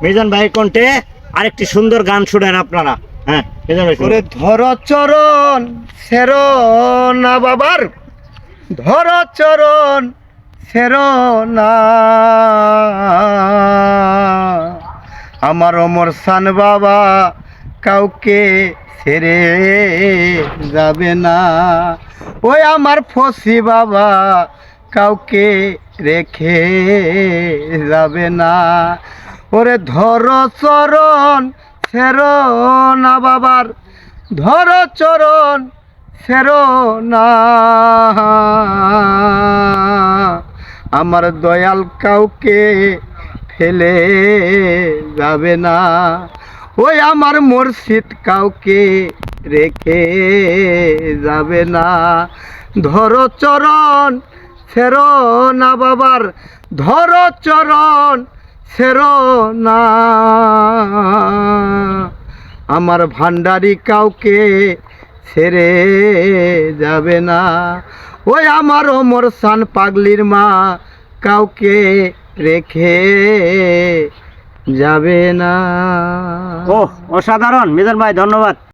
মিজান ভাই কণ্ঠে আরেকটি সুন্দর গান শুনেন আপনারা। হ্যাঁ মিজান ভাই ওরে ধর চরণ সের না বাবার, ধর চরণ সের না, আমার অমর সান বাবা কাউকে ছেড়ে যাবে না, ওই আমার ফসি বাবা কাউকে রেখে যাবে না। ওরে ধর চরণ সের না বাবার, ধর চরণ সের না, আমার দয়াল কাউকে ফেলে যাবে না, ওই আমার মুর্শিদ কাউকে রেখে যাবে না। ধর চরণ সের না বাবার, ধর চরণ সের না, আমার ভান্ডারি কাউকে ছেড়ে যাবে না, ওই আমার ওমর সান পাগলির মা কাউকে রেখে যাবে না। ও অসাধারণ মিজান ভাই, ধন্যবাদ।